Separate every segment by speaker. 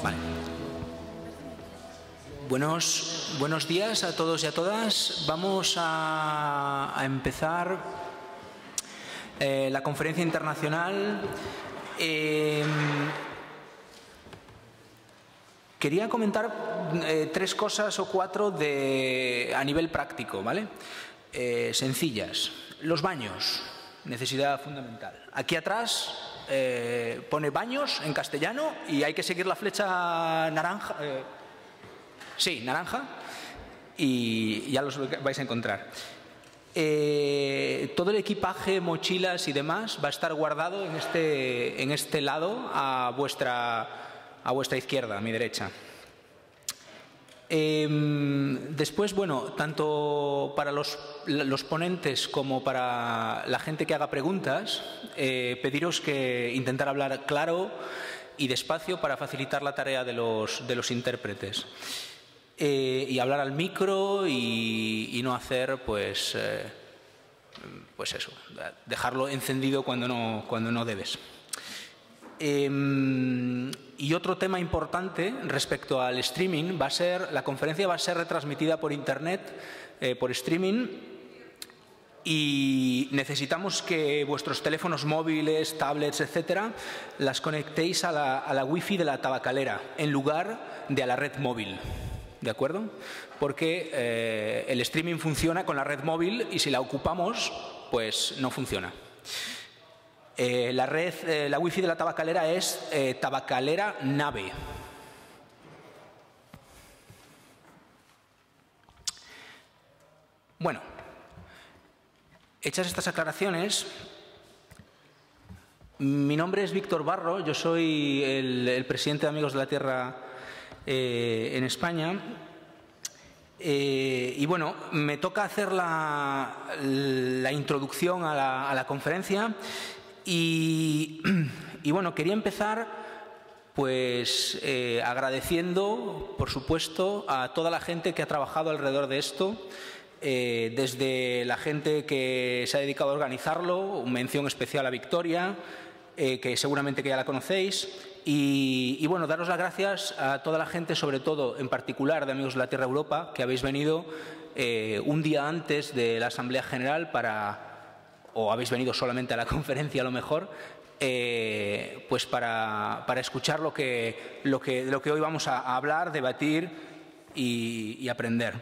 Speaker 1: Vale. Buenos días a todos y a todas. Vamos a empezar la conferencia internacional. Quería comentar tres cosas o cuatro a nivel práctico, ¿vale? Sencillas. Los baños, necesidad fundamental. Aquí atrás pone baños en castellano y hay que seguir la flecha naranja. Sí, naranja, y ya los vais a encontrar. Todo el equipaje, mochilas y demás va a estar guardado en este lado a vuestra izquierda, a mi derecha. Después, bueno, tanto para los ponentes como para la gente que haga preguntas, pediros que intentar hablar claro y despacio para facilitar la tarea de los intérpretes. Y hablar al micro y no hacer, pues eso, dejarlo encendido cuando no debes. Y otro tema importante respecto al streaming la conferencia va a ser retransmitida por internet, por streaming, y necesitamos que vuestros teléfonos móviles, tablets, etcétera, las conectéis a la wifi de la tabacalera en lugar de a la red móvil. ¿De acuerdo? Porque el streaming funciona con la red móvil y si la ocupamos, pues no funciona. La wifi de la tabacalera es tabacalera nave. Bueno, hechas estas aclaraciones, mi nombre es Víctor Barro, yo soy el presidente de Amigos de la Tierra en España, y bueno, me toca hacer la introducción a la conferencia y bueno, quería empezar pues agradeciendo, por supuesto, a toda la gente que ha trabajado alrededor de esto, desde la gente que se ha dedicado a organizarlo, mención especial a Victoria, que seguramente que ya la conocéis. Y bueno, daros las gracias a toda la gente, sobre todo, en particular, de Amigos de la Tierra Europa, que habéis venido un día antes de la Asamblea General o habéis venido solamente a la conferencia a lo mejor, pues para escuchar lo que hoy vamos a hablar, debatir y aprender.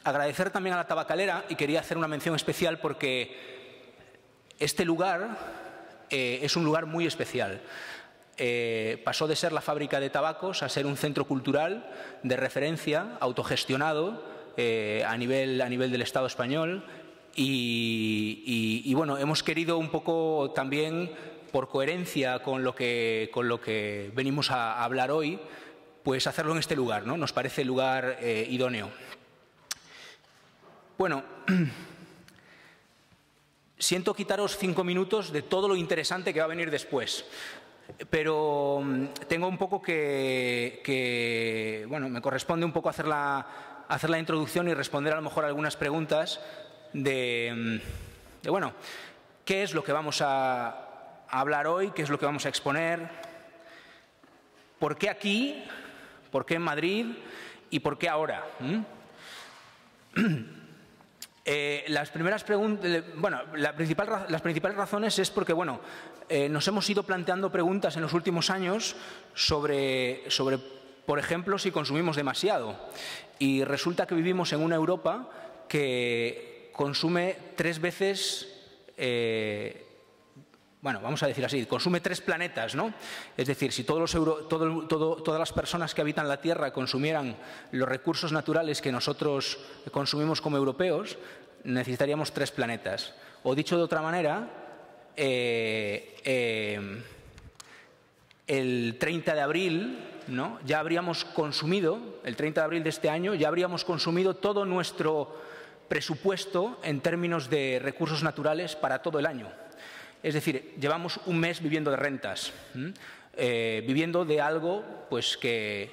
Speaker 1: Agradecer también a la tabacalera, y quería hacer una mención especial porque este lugar es un lugar muy especial. Pasó de ser la fábrica de tabacos a ser un centro cultural de referencia, autogestionado a nivel del Estado español. Y bueno, hemos querido un poco también, por coherencia con lo que venimos a hablar hoy, pues hacerlo en este lugar, ¿no? Nos parece el lugar idóneo. Bueno, siento quitaros 5 minutos de todo lo interesante que va a venir después, pero tengo un poco bueno, me corresponde un poco hacer la introducción y responder a lo mejor algunas preguntas de bueno, ¿qué es lo que vamos a hablar hoy? ¿Qué es lo que vamos a exponer? ¿Por qué aquí? ¿Por qué en Madrid? ¿Y por qué ahora? Las primeras preguntas, bueno, las principales razones es porque, bueno, nos hemos ido planteando preguntas en los últimos años sobre, por ejemplo, si consumimos demasiado. Y resulta que vivimos en una Europa que consume 3 veces, bueno, vamos a decir así, consume 3 planetas, ¿no? Es decir, si todas las personas que habitan la Tierra consumieran los recursos naturales que nosotros consumimos como europeos, necesitaríamos 3 planetas. O dicho de otra manera, el 30 de abril, ¿no? Ya habríamos consumido, el 30 de abril de este año, ya habríamos consumido todo nuestro presupuesto en términos de recursos naturales para todo el año. Es decir, llevamos un mes viviendo de rentas, viviendo de algo pues, que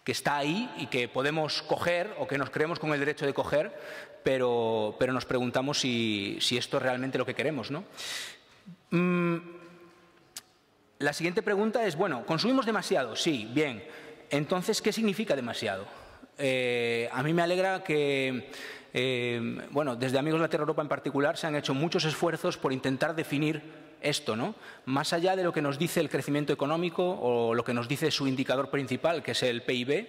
Speaker 1: está ahí y que podemos coger o que nos creemos con el derecho de coger, pero nos preguntamos si esto es realmente lo que queremos, ¿no? La siguiente pregunta es, bueno, ¿consumimos demasiado? Sí, bien. Entonces, ¿qué significa demasiado? A mí me alegra que, bueno, desde Amigos de la Tierra Europa en particular se han hecho muchos esfuerzos por intentar definir esto, ¿no? Más allá de lo que nos dice el crecimiento económico o lo que nos dice su indicador principal, que es el PIB,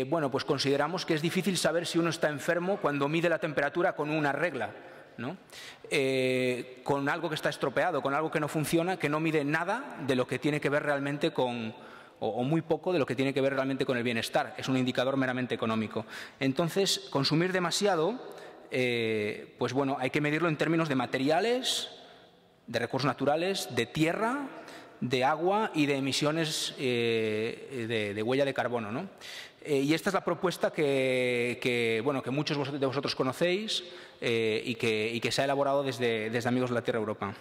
Speaker 1: bueno, pues consideramos que es difícil saber si uno está enfermo cuando mide la temperatura con una regla, ¿no? Con algo que está estropeado, con algo que no funciona, que no mide nada de lo que tiene que ver realmente con, o muy poco de lo que tiene que ver realmente con el bienestar. Es un indicador meramente económico. Entonces, consumir demasiado, pues bueno, hay que medirlo en términos de materiales, de recursos naturales, de tierra, de agua y de emisiones de huella de carbono, ¿no? Y esta es la propuesta que muchos de vosotros conocéis y que se ha elaborado desde Amigos de la Tierra Europa.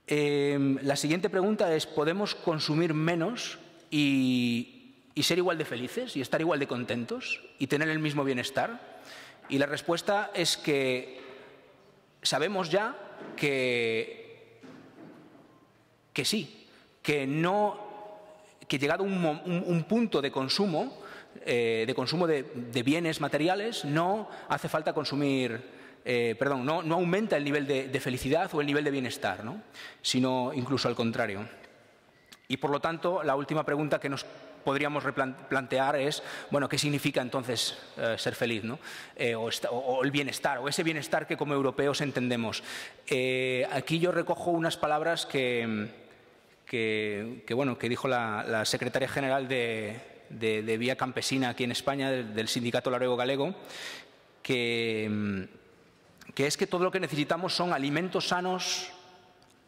Speaker 1: La siguiente pregunta es, ¿podemos consumir menos y ser igual de felices y estar igual de contentos y tener el mismo bienestar? Y la respuesta es que sabemos ya que sí, que llegado un punto de consumo de bienes materiales, no hace falta consumir, no aumenta el nivel de felicidad o el nivel de bienestar, ¿no? Sino incluso al contrario. Y por lo tanto, la última pregunta que nos podríamos replantear es, bueno, ¿qué significa entonces ser feliz, ¿no? O el bienestar, o ese bienestar que como europeos entendemos? Aquí yo recojo unas palabras que dijo la secretaria general de Vía Campesina aquí en España, del Sindicato Labrego Galego, que es que todo lo que necesitamos son alimentos sanos,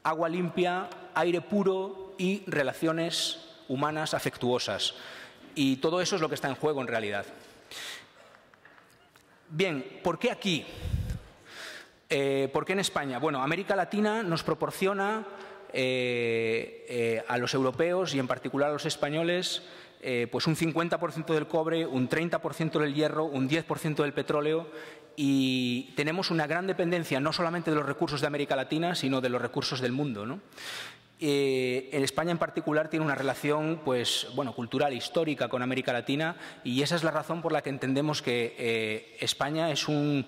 Speaker 1: agua limpia, aire puro y relaciones humanas afectuosas. Y todo eso es lo que está en juego en realidad. Bien, ¿por qué aquí? ¿Por qué en España? Bueno, América Latina nos proporciona a los europeos y en particular a los españoles pues un 50% del cobre, un 30% del hierro, un 10% del petróleo, y tenemos una gran dependencia no solamente de los recursos de América Latina, sino de los recursos del mundo, ¿no? En España en particular tiene una relación pues, bueno, cultural, histórica con América Latina, y esa es la razón por la que entendemos que España es un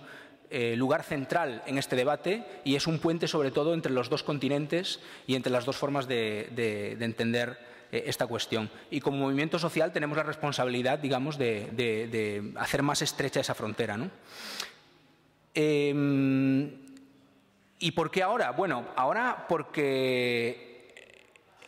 Speaker 1: lugar central en este debate y es un puente sobre todo entre los dos continentes y entre las dos formas de entender esta cuestión. Y como movimiento social tenemos la responsabilidad, digamos, de hacer más estrecha esa frontera, ¿no? ¿Y por qué ahora? Bueno, ahora porque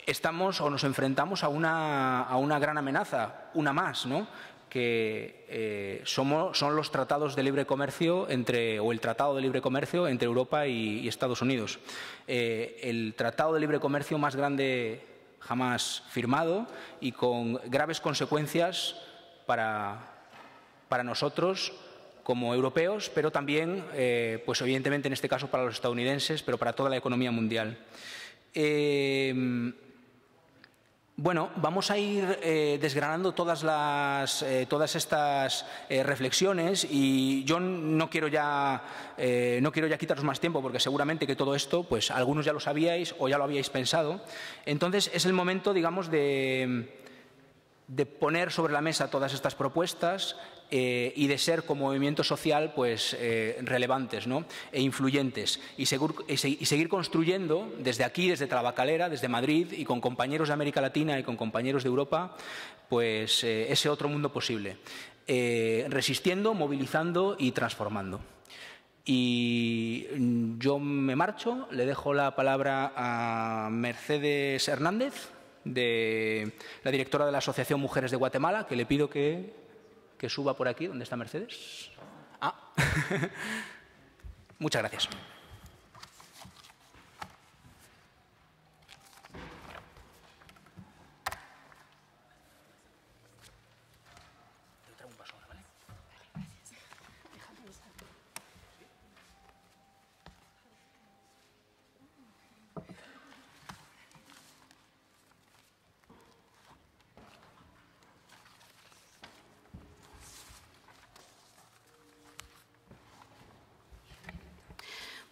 Speaker 1: estamos o nos enfrentamos a una gran amenaza, una más, ¿no? Que son los tratados de libre comercio o el Tratado de Libre Comercio entre Europa y Estados Unidos. El Tratado de Libre Comercio más grande jamás firmado y con graves consecuencias para nosotros como europeos, pero también, pues evidentemente en este caso para los estadounidenses, pero para toda la economía mundial. Bueno, vamos a ir desgranando todas estas reflexiones, y yo no quiero ya quitaros más tiempo porque seguramente que todo esto, pues algunos ya lo sabíais o ya lo habíais pensado. Entonces es el momento, digamos, de poner sobre la mesa todas estas propuestas y de ser como movimiento social pues relevantes, ¿no? E influyentes, y seguir construyendo desde aquí, desde Tabacalera, desde Madrid, y con compañeros de América Latina y con compañeros de Europa, pues ese otro mundo posible, resistiendo, movilizando y transformando. Y yo me marcho, le dejo la palabra a Mercedes Hernández, la directora de la Asociación Mujeres de Guatemala, que le pido que suba por aquí. ¿Dónde está Mercedes? Ah. Muchas gracias.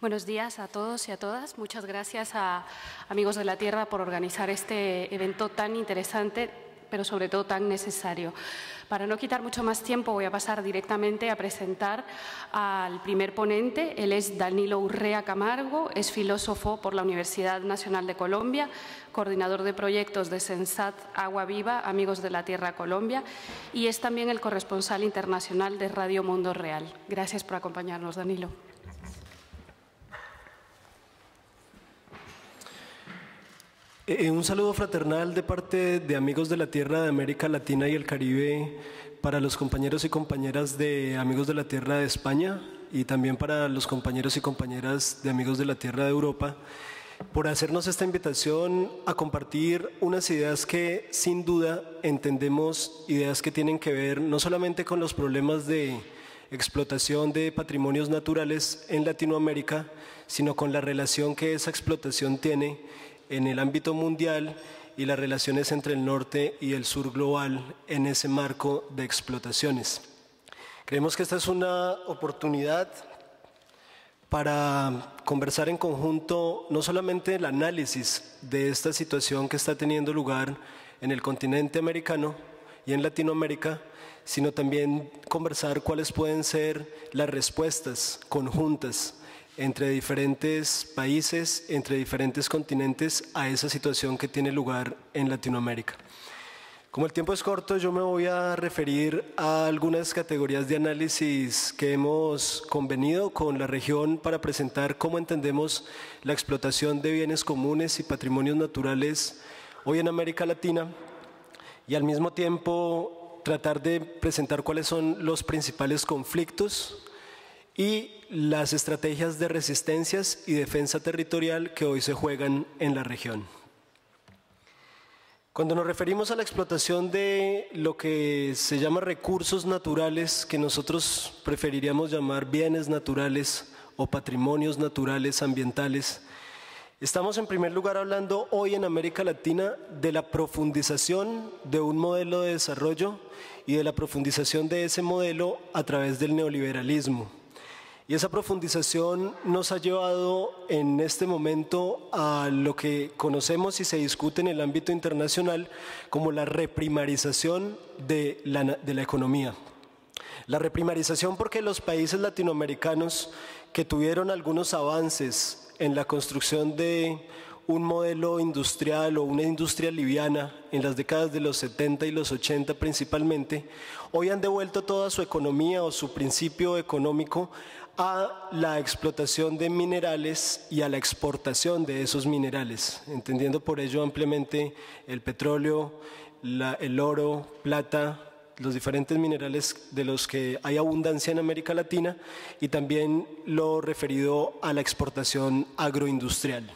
Speaker 2: Buenos días a todos y a todas. Muchas gracias a Amigos de la Tierra por organizar este evento tan interesante, pero sobre todo tan necesario. Para no quitar mucho más tiempo, voy a pasar directamente a presentar al primer ponente. Él es Danilo Urrea Camargo, es filósofo por la Universidad Nacional de Colombia, coordinador de proyectos de Sensat Agua Viva, Amigos de la Tierra Colombia, y es también el corresponsal internacional de Radio Mundo Real. Gracias por acompañarnos, Danilo.
Speaker 3: Un saludo fraternal de parte de Amigos de la Tierra de América Latina y el Caribe para los compañeros y compañeras de Amigos de la Tierra de España y también para los compañeros y compañeras de Amigos de la Tierra de Europa por hacernos esta invitación a compartir unas ideas que sin duda entendemos, ideas que tienen que ver no solamente con los problemas de explotación de patrimonios naturales en Latinoamérica, sino con la relación que esa explotación tiene en el ámbito mundial y las relaciones entre el norte y el sur global en ese marco de explotaciones. Creemos que esta es una oportunidad para conversar en conjunto no solamente el análisis de esta situación que está teniendo lugar en el continente americano y en Latinoamérica, sino también conversar cuáles pueden ser las respuestas conjuntas entre diferentes países, entre diferentes continentes a esa situación que tiene lugar en Latinoamérica. Como el tiempo es corto, yo me voy a referir a algunas categorías de análisis que hemos convenido con la región para presentar cómo entendemos la explotación de bienes comunes y patrimonios naturales hoy en América Latina y al mismo tiempo tratar de presentar cuáles son los principales conflictos y las estrategias de resistencias y defensa territorial que hoy se juegan en la región. Cuando nos referimos a la explotación de lo que se llama recursos naturales, que nosotros preferiríamos llamar bienes naturales o patrimonios naturales ambientales, estamos en primer lugar hablando hoy en América Latina de la profundización de un modelo de desarrollo y de la profundización de ese modelo a través del neoliberalismo. Y esa profundización nos ha llevado en este momento a lo que conocemos y se discute en el ámbito internacional como la reprimarización de la economía. La reprimarización porque los países latinoamericanos que tuvieron algunos avances en la construcción de un modelo industrial o una industria liviana en las décadas de los 70 y los 80 principalmente, hoy han devuelto toda su economía o su principio económico a la explotación de minerales y a la exportación de esos minerales, entendiendo por ello ampliamente el petróleo, el oro, plata, los diferentes minerales de los que hay abundancia en América Latina y también lo referido a la exportación agroindustrial.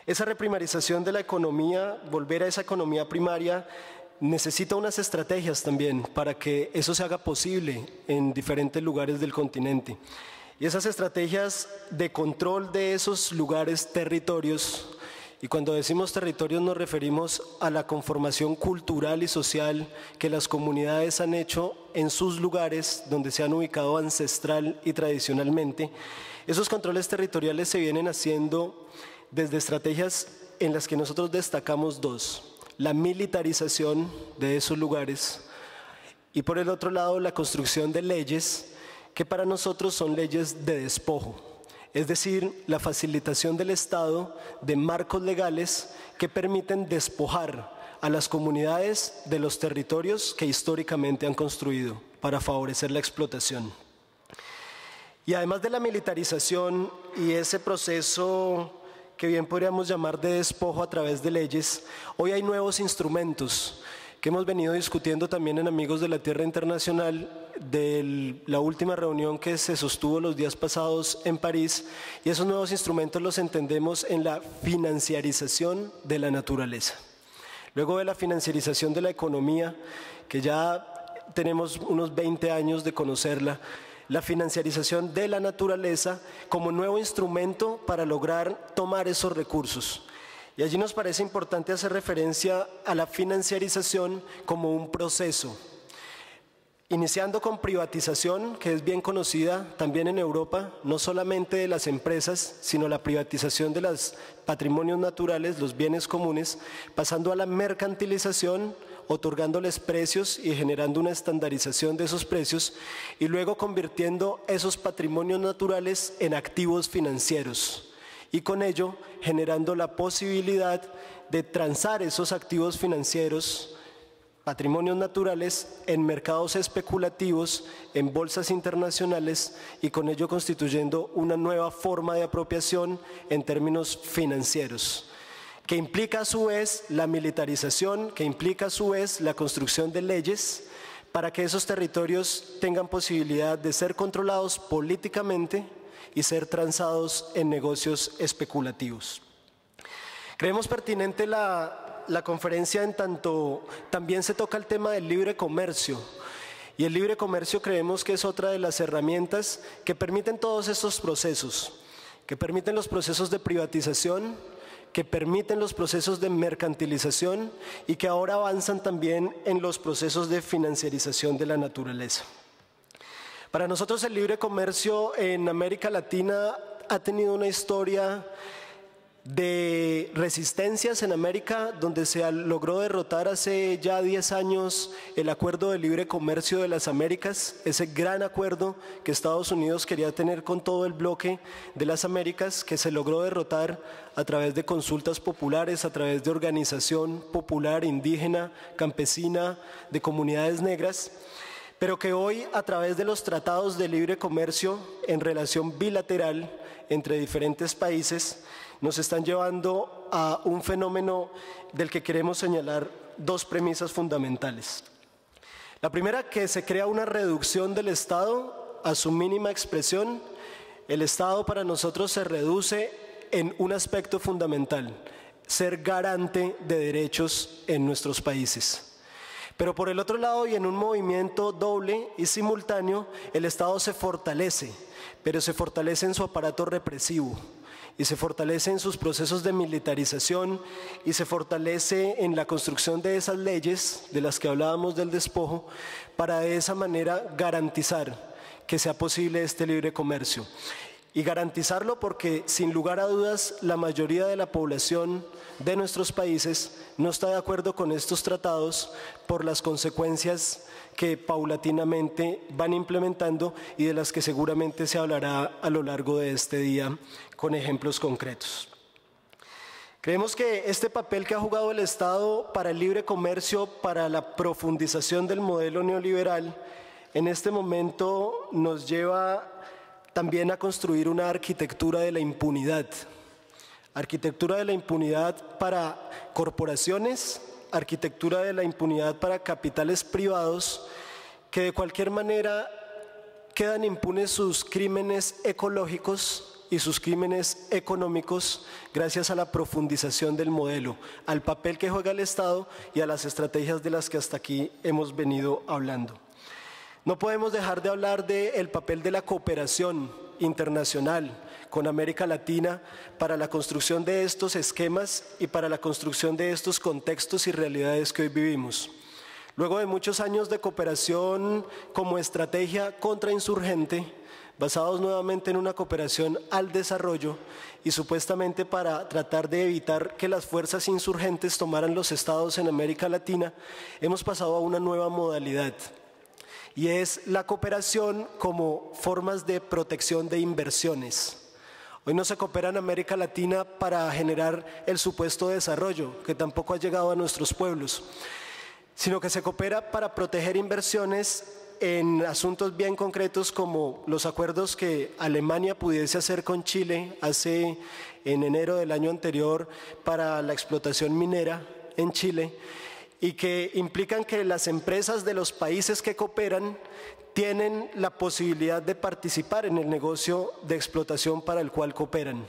Speaker 3: Esa reprimarización de la economía, volver a esa economía primaria, necesita unas estrategias también para que eso se haga posible en diferentes lugares del continente. Y esas estrategias de control de esos lugares, territorios, y cuando decimos territorios nos referimos a la conformación cultural y social que las comunidades han hecho en sus lugares donde se han ubicado ancestral y tradicionalmente. Esos controles territoriales se vienen haciendo desde estrategias en las que nosotros destacamos dos: la militarización de esos lugares y por el otro lado la construcción de leyes que para nosotros son leyes de despojo, es decir, la facilitación del Estado de marcos legales que permiten despojar a las comunidades de los territorios que históricamente han construido para favorecer la explotación. Y además de la militarización y ese proceso que bien podríamos llamar de despojo a través de leyes, hoy hay nuevos instrumentos que hemos venido discutiendo también en Amigos de la Tierra Internacional de la última reunión que se sostuvo los días pasados en París, y esos nuevos instrumentos los entendemos en la financiarización de la naturaleza. Luego de la financiarización de la economía, que ya tenemos unos 20 años de conocerla, la financiarización de la naturaleza como nuevo instrumento para lograr tomar esos recursos. Y allí nos parece importante hacer referencia a la financiarización como un proceso. iniciando con privatización, que es bien conocida también en Europa, no solamente de las empresas, sino la privatización de los patrimonios naturales, los bienes comunes, pasando a la mercantilización, otorgándoles precios y generando una estandarización de esos precios, y luego convirtiendo esos patrimonios naturales en activos financieros, y con ello generando la posibilidad de transar esos activos financieros, patrimonios naturales, en mercados especulativos, en bolsas internacionales, y con ello constituyendo una nueva forma de apropiación en términos financieros, que implica a su vez la militarización, que implica a su vez la construcción de leyes para que esos territorios tengan posibilidad de ser controlados políticamente y ser transados en negocios especulativos. Creemos pertinente la conferencia en tanto también se toca el tema del libre comercio, y el libre comercio creemos que es otra de las herramientas que permiten todos estos procesos, que permiten los procesos de privatización, que permiten los procesos de mercantilización y que ahora avanzan también en los procesos de financiarización de la naturaleza. Para nosotros el libre comercio en América Latina ha tenido una historia de resistencias en América, donde se logró derrotar hace ya 10 años el Acuerdo de Libre Comercio de las Américas, ese gran acuerdo que Estados Unidos quería tener con todo el bloque de las Américas, que se logró derrotar a través de consultas populares, a través de organización popular, indígena, campesina, de comunidades negras, pero que hoy a través de los tratados de libre comercio en relación bilateral entre diferentes países nos están llevando a un fenómeno del que queremos señalar dos premisas fundamentales. La primera, que se crea una reducción del Estado a su mínima expresión. El Estado para nosotros se reduce en un aspecto fundamental: ser garante de derechos en nuestros países. Pero por el otro lado, y en un movimiento doble y simultáneo, el Estado se fortalece, pero se fortalece en su aparato represivo, y se fortalece en sus procesos de militarización, y se fortalece en la construcción de esas leyes de las que hablábamos del despojo, para de esa manera garantizar que sea posible este libre comercio. Y garantizarlo porque, sin lugar a dudas, la mayoría de la población de nuestros países no está de acuerdo con estos tratados por las consecuencias que paulatinamente van implementando y de las que seguramente se hablará a lo largo de este día con ejemplos concretos. Creemos que este papel que ha jugado el Estado para el libre comercio, para la profundización del modelo neoliberal, en este momento nos lleva también a construir una arquitectura de la impunidad. Arquitectura de la impunidad para corporaciones, arquitectura de la impunidad para capitales privados, que de cualquier manera quedan impunes sus crímenes ecológicos y sus crímenes económicos gracias a la profundización del modelo, al papel que juega el Estado y a las estrategias de las que hasta aquí hemos venido hablando. No podemos dejar de hablar del papel de la cooperación internacional con América Latina para la construcción de estos esquemas y para la construcción de estos contextos y realidades que hoy vivimos. Luego de muchos años de cooperación como estrategia contrainsurgente, basados nuevamente en una cooperación al desarrollo y supuestamente para tratar de evitar que las fuerzas insurgentes tomaran los estados en América Latina, hemos pasado a una nueva modalidad, y es la cooperación como formas de protección de inversiones. Hoy no se coopera en América Latina para generar el supuesto desarrollo, que tampoco ha llegado a nuestros pueblos, sino que se coopera para proteger inversiones en asuntos bien concretos como los acuerdos que Alemania pudiese hacer con Chile en enero del año anterior para la explotación minera en Chile, y que implican que las empresas de los países que cooperan tienen la posibilidad de participar en el negocio de explotación para el cual cooperan.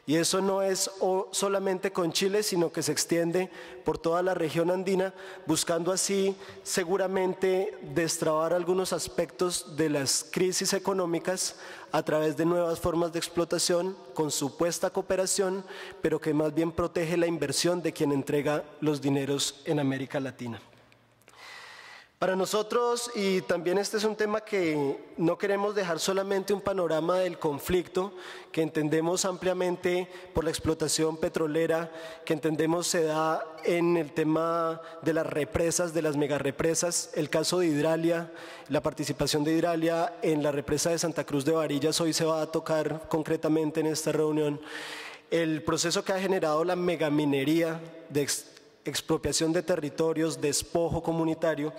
Speaker 3: Y eso no es solamente con Chile, sino que se extiende por toda la región andina, buscando así seguramente destrabar algunos aspectos de las crisis económicas a través de nuevas formas de explotación con supuesta cooperación, pero que más bien protege la inversión de quien entrega los dineros en América Latina. Para nosotros, y también este es un tema que no queremos dejar solamente un panorama del conflicto, que entendemos ampliamente por la explotación petrolera, que entendemos se da en el tema de las represas, de las megarrepresas, el caso de Hidralia, la participación de Hidralia en la represa de Santa Cruz de Varillas, hoy se va a tocar concretamente en esta reunión, el proceso que ha generado la megaminería de expropiación de territorios, despojo comunitario.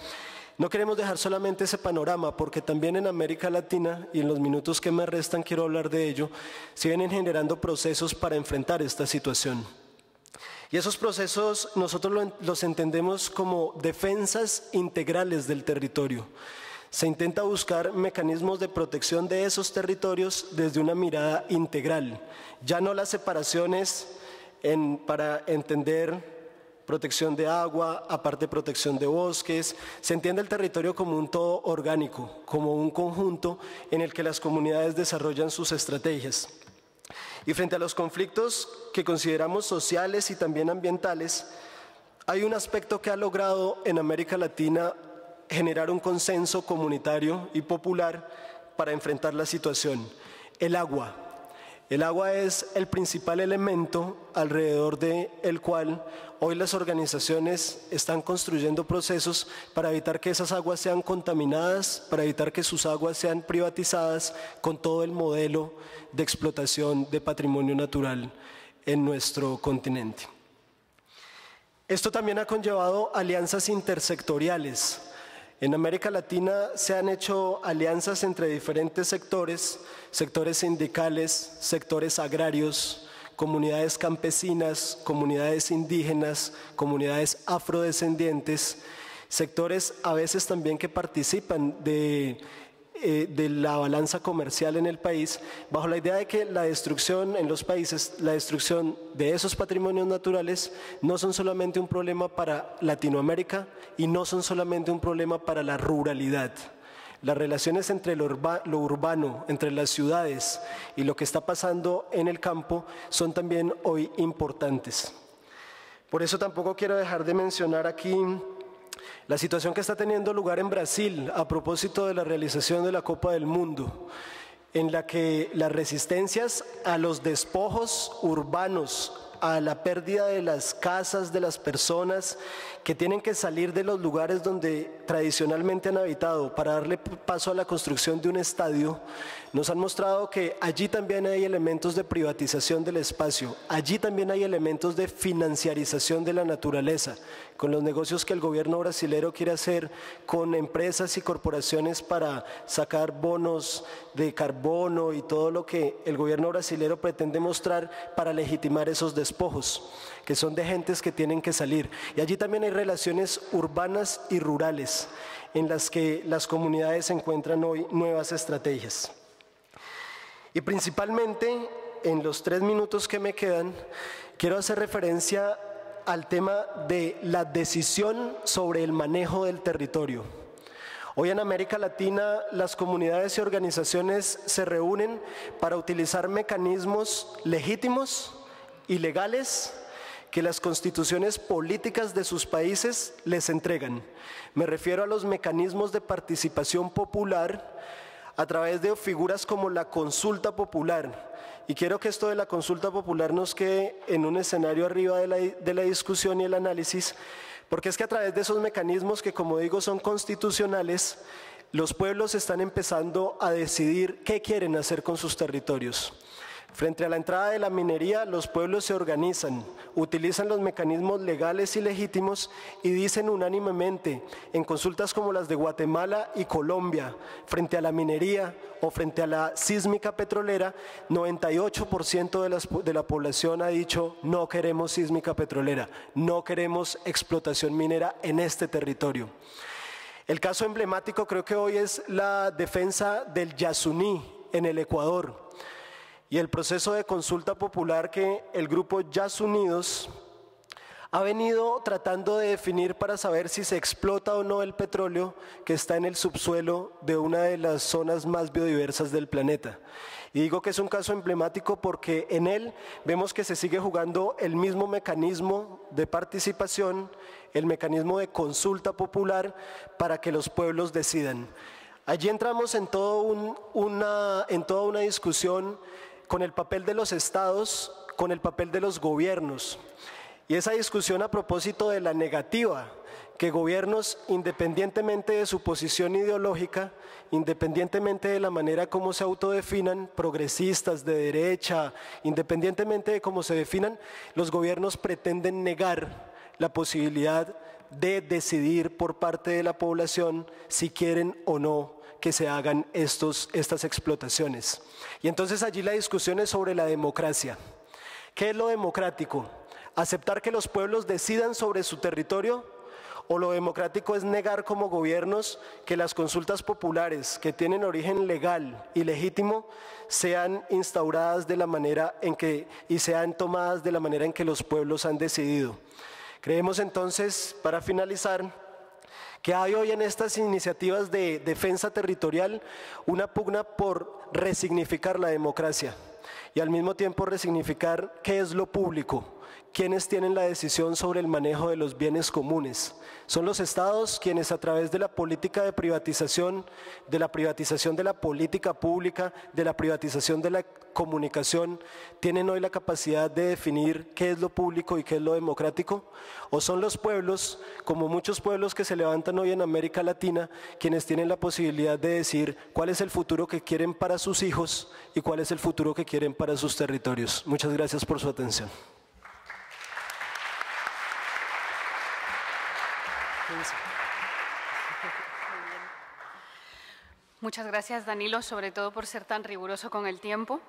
Speaker 3: No queremos dejar solamente ese panorama, porque también en América Latina, y en los minutos que me restan quiero hablar de ello, se vienen generando procesos para enfrentar esta situación. Y esos procesos nosotros los entendemos como defensas integrales del territorio. Se intenta buscar mecanismos de protección de esos territorios desde una mirada integral, ya no las separaciones para entender protección de agua, aparte protección de bosques. Se entiende el territorio como un todo orgánico, como un conjunto en el que las comunidades desarrollan sus estrategias. Y frente a los conflictos que consideramos sociales y también ambientales, hay un aspecto que ha logrado en América Latina generar un consenso comunitario y popular para enfrentar la situación: el agua. El agua es el principal elemento alrededor del cual hoy las organizaciones están construyendo procesos para evitar que esas aguas sean contaminadas, para evitar que sus aguas sean privatizadas con todo el modelo de explotación de patrimonio natural en nuestro continente. Esto también ha conllevado alianzas intersectoriales. En América Latina se han hecho alianzas entre diferentes sectores, sectores sindicales, sectores agrarios, comunidades campesinas, comunidades indígenas, comunidades afrodescendientes, sectores a veces también que participan de la balanza comercial en el país, bajo la idea de que la destrucción en los países, la destrucción de esos patrimonios naturales no son solamente un problema para Latinoamérica y no son solamente un problema para la ruralidad. Las relaciones entre lo urbano, entre las ciudades y lo que está pasando en el campo son también hoy importantes. Por eso tampoco quiero dejar de mencionar aquí la situación que está teniendo lugar en Brasil a propósito de la realización de la Copa del Mundo, en la que las resistencias a los despojos urbanos, a la pérdida de las casas de las personas que tienen que salir de los lugares donde tradicionalmente han habitado para darle paso a la construcción de un estadio, nos han mostrado que allí también hay elementos de privatización del espacio, allí también hay elementos de financiarización de la naturaleza, con los negocios que el gobierno brasilero quiere hacer con empresas y corporaciones para sacar bonos de carbono y todo lo que el gobierno brasilero pretende mostrar para legitimar esos despojos, que son de gentes que tienen que salir. Y allí también hay relaciones urbanas y rurales en las que las comunidades encuentran hoy nuevas estrategias. Y principalmente, en los 3 minutos que me quedan, quiero hacer referencia al tema de la decisión sobre el manejo del territorio. Hoy en América Latina las comunidades y organizaciones se reúnen para utilizar mecanismos legítimos y legales que las constituciones políticas de sus países les entregan. Me refiero a los mecanismos de participación popular a través de figuras como la consulta popular. Y quiero que esto de la consulta popular nos quede en un escenario arriba de la discusión y el análisis, porque es que a través de esos mecanismos que, como digo, son constitucionales, los pueblos están empezando a decidir qué quieren hacer con sus territorios. Frente a la entrada de la minería, los pueblos se organizan, utilizan los mecanismos legales y legítimos y dicen unánimemente, en consultas como las de Guatemala y Colombia, frente a la minería o frente a la sísmica petrolera, 98% de la población ha dicho no queremos sísmica petrolera, no queremos explotación minera en este territorio. El caso emblemático creo que hoy es la defensa del Yasuní en el Ecuador. Y el proceso de consulta popular que el grupo Yasunidos ha venido tratando de definir para saber si se explota o no el petróleo que está en el subsuelo de una de las zonas más biodiversas del planeta. Y digo que es un caso emblemático porque en él vemos que se sigue jugando el mismo mecanismo de participación, el mecanismo de consulta popular para que los pueblos decidan. Allí entramos en toda una discusión con el papel de los estados, con el papel de los gobiernos. Y esa discusión a propósito de la negativa que gobiernos, independientemente de su posición ideológica, independientemente de la manera como se autodefinan, progresistas, de derecha, independientemente de cómo se definan, los gobiernos pretenden negar la posibilidad de decidir por parte de la población si quieren o no que se hagan estas explotaciones. Y entonces allí la discusión es sobre la democracia. ¿Qué es lo democrático? ¿Aceptar que los pueblos decidan sobre su territorio? ¿O lo democrático es negar como gobiernos que las consultas populares que tienen origen legal y legítimo sean instauradas de la manera en que y sean tomadas de la manera en que los pueblos han decidido? Creemos entonces, para finalizar, que hay hoy en estas iniciativas de defensa territorial una pugna por resignificar la democracia y al mismo tiempo resignificar qué es lo público. ¿Quiénes tienen la decisión sobre el manejo de los bienes comunes? Son los estados quienes a través de la política de privatización de la política pública, de la privatización de la comunicación, tienen hoy la capacidad de definir qué es lo público y qué es lo democrático. ¿O son los pueblos, como muchos pueblos que se levantan hoy en América Latina, quienes tienen la posibilidad de decir cuál es el futuro que quieren para sus hijos y cuál es el futuro que quieren para sus territorios? Muchas gracias por su atención.
Speaker 2: Muchas gracias, Danilo, sobre todo por ser tan riguroso con el tiempo.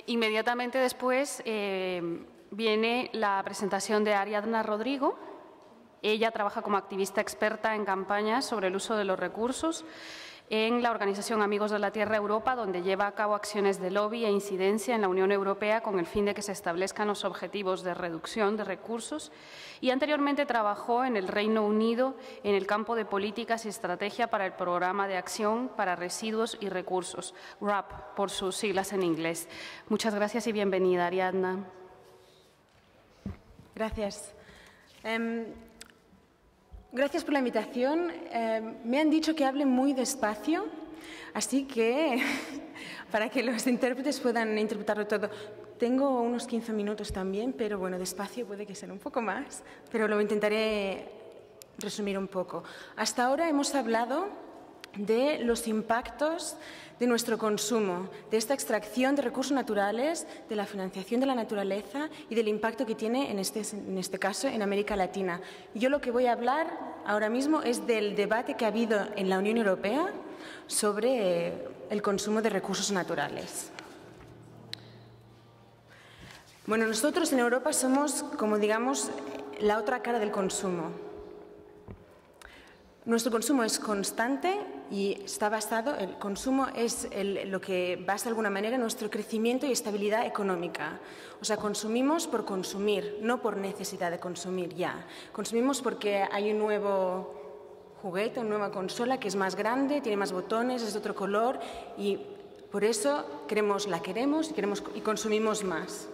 Speaker 2: Inmediatamente después viene la presentación de Ariadna Rodrigo. Ella trabaja como activista experta en campañas sobre el uso de los recursos en la organización Amigos de la Tierra Europa, donde lleva a cabo acciones de lobby e incidencia en la Unión Europea con el fin de que se establezcan los objetivos de reducción de recursos, y anteriormente trabajó en el Reino Unido en el campo de políticas y estrategia para el Programa de Acción para Residuos y Recursos, RAP, por sus siglas en inglés. Muchas gracias y bienvenida, Ariadna.
Speaker 4: Gracias. Gracias por la invitación. Me han dicho que hable muy despacio, así que para que los intérpretes puedan interpretarlo todo. Tengo unos 15 minutos también, pero bueno, despacio puede que sea un poco más, pero lo intentaré resumir un poco. Hasta ahora hemos hablado de los impactos de nuestro consumo, de esta extracción de recursos naturales, de la financiación de la naturaleza y del impacto que tiene, en este caso, en América Latina. Yo lo que voy a hablar ahora mismo es del debate que ha habido en la Unión Europea sobre el consumo de recursos naturales. Bueno, nosotros en Europa somos, como digamos, la otra cara del consumo. Nuestro consumo es constante y está basado, el consumo es lo que basa de alguna manera nuestro crecimiento y estabilidad económica. O sea, consumimos por consumir, no por necesidad de consumir ya. Consumimos porque hay un nuevo juguete, una nueva consola que es más grande, tiene más botones, es de otro color y por eso la queremos y consumimos más.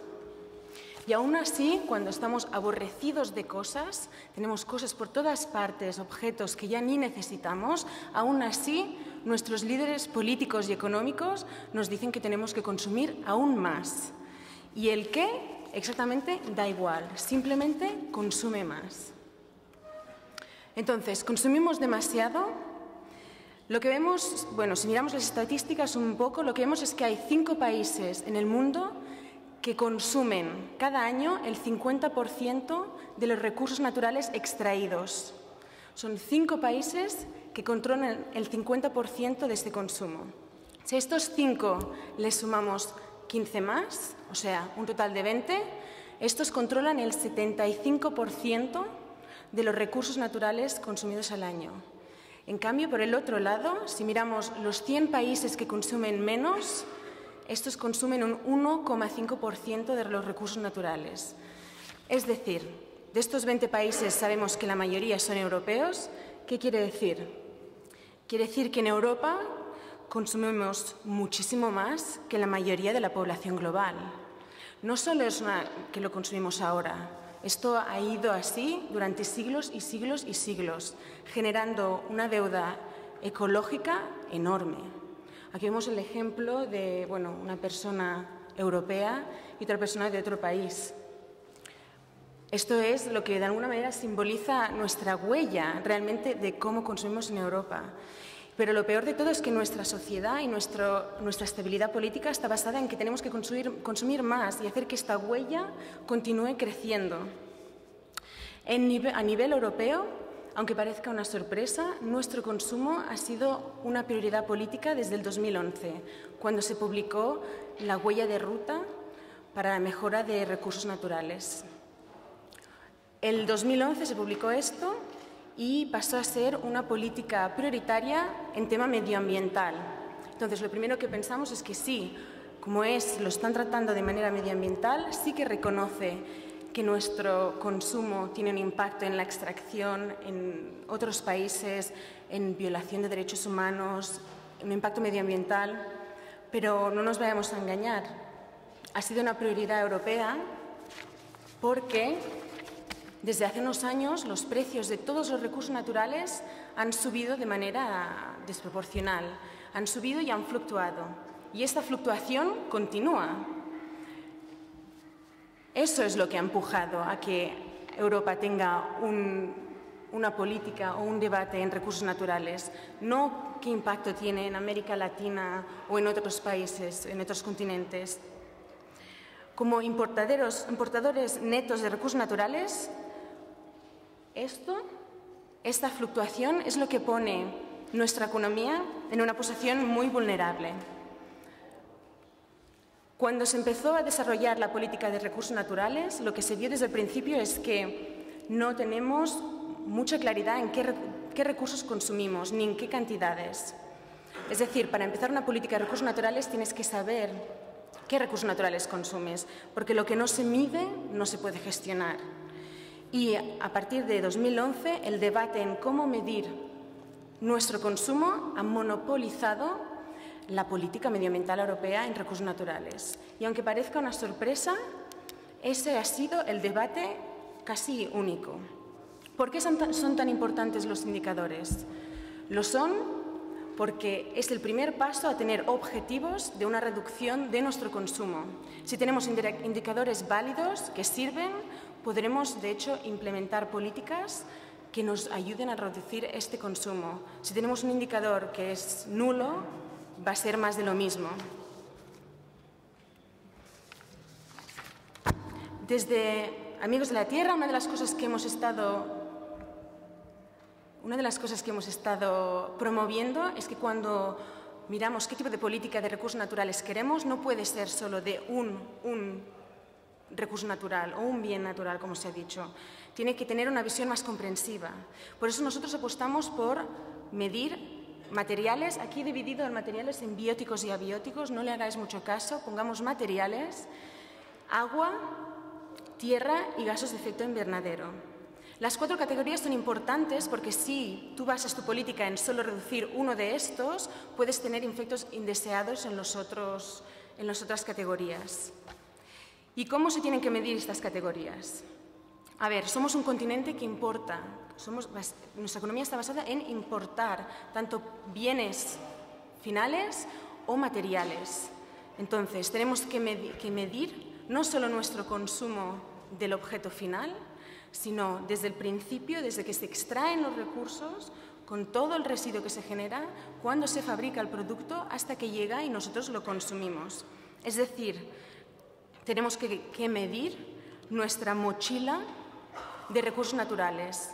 Speaker 4: Y aún así, cuando estamos aborrecidos de cosas, tenemos cosas por todas partes, objetos que ya ni necesitamos, aún así nuestros líderes políticos y económicos nos dicen que tenemos que consumir aún más. ¿Y el qué? Exactamente da igual, simplemente consume más. Entonces, ¿consumimos demasiado? Lo que vemos, bueno, si miramos las estadísticas un poco, lo que vemos es que hay 5 países en el mundo que consumen cada año el 50% de los recursos naturales extraídos. Son 5 países que controlan el 50% de este consumo. Si a estos 5 les sumamos 15 más, o sea, un total de 20, estos controlan el 75% de los recursos naturales consumidos al año. En cambio, por el otro lado, si miramos los 100 países que consumen menos, estos consumen un 1,5% de los recursos naturales. Es decir, De estos 20 países sabemos que la mayoría son europeos. ¿Qué quiere decir? Quiere decir que en Europa consumimos muchísimo más que la mayoría de la población global. No solo es que lo consumimos ahora, esto ha ido así durante siglos y siglos y siglos, generando una deuda ecológica enorme. Aquí vemos el ejemplo de una persona europea y otra persona de otro país. Esto es lo que de alguna manera simboliza nuestra huella realmente de cómo consumimos en Europa. Pero lo peor de todo es que nuestra sociedad y nuestra estabilidad política está basada en que tenemos que consumir más y hacer que esta huella continúe creciendo. A nivel europeo, aunque parezca una sorpresa, nuestro consumo ha sido una prioridad política desde el 2011, cuando se publicó la huella de ruta para la mejora de recursos naturales. El 2011 se publicó esto y pasó a ser una política prioritaria en tema medioambiental. Entonces, lo primero que pensamos es que sí, como lo están tratando de manera medioambiental, sí que reconoce que nuestro consumo tiene un impacto en la extracción en otros países, en violación de derechos humanos, un impacto medioambiental, pero no nos vayamos a engañar. Ha sido una prioridad europea porque desde hace unos años los precios de todos los recursos naturales han subido de manera desproporcional, han subido y han fluctuado. Y esta fluctuación continúa. Eso es lo que ha empujado a que Europa tenga una política o un debate en recursos naturales, no qué impacto tiene en América Latina o en otros países, en otros continentes. Como importadores netos de recursos naturales, esta fluctuación es lo que pone nuestra economía en una posición muy vulnerable. Cuando se empezó a desarrollar la política de recursos naturales, lo que se vio desde el principio es que no tenemos mucha claridad en qué recursos consumimos ni en qué cantidades. Es decir, para empezar una política de recursos naturales tienes que saber qué recursos naturales consumes, porque lo que no se mide no se puede gestionar. Y a partir de 2011, el debate en cómo medir nuestro consumo ha monopolizado la política medioambiental europea en recursos naturales. Y aunque parezca una sorpresa, ese ha sido el debate casi único. ¿Por qué son tan importantes los indicadores? Lo son porque es el primer paso a tener objetivos de una reducción de nuestro consumo. Si tenemos indicadores válidos que sirven, podremos, de hecho, implementar políticas que nos ayuden a reducir este consumo. Si tenemos un indicador que es nulo, va a ser más de lo mismo. Desde Amigos de la Tierra, una de las cosas que hemos estado promoviendo es que cuando miramos qué tipo de política de recursos naturales queremos, no puede ser solo de un recurso natural o un bien natural, como se ha dicho. Tiene que tener una visión más comprensiva. Por eso nosotros apostamos por medir materiales, aquí dividido en materiales en bióticos y abióticos, no le hagáis mucho caso, pongamos materiales, agua, tierra y gases de efecto invernadero. Las 4 categorías son importantes porque si tú basas tu política en solo reducir uno de estos, puedes tener efectos indeseados en las otras categorías. ¿Y cómo se tienen que medir estas categorías? A ver, somos un continente que importa. Nuestra economía está basada en importar tanto bienes finales o materiales. Entonces, tenemos que medir no solo nuestro consumo del objeto final, sino desde el principio, desde que se extraen los recursos, con todo el residuo que se genera, cuando se fabrica el producto, hasta que llega y nosotros lo consumimos. Es decir, tenemos que medir nuestra mochila de recursos naturales.